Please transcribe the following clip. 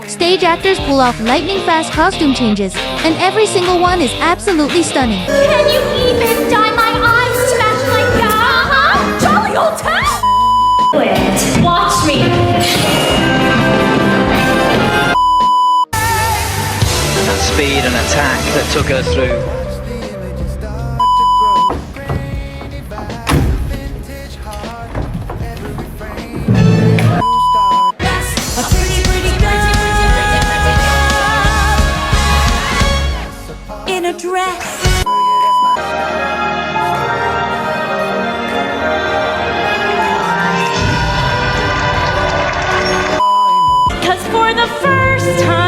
Stage actors pull off lightning-fast costume changes, and every single one is absolutely stunning. Can you even dye my eyes to match like that? Uh-huh. Jolly old town! Wait, watch me. That speed and attack that took her through. In a dress. Cause for the first time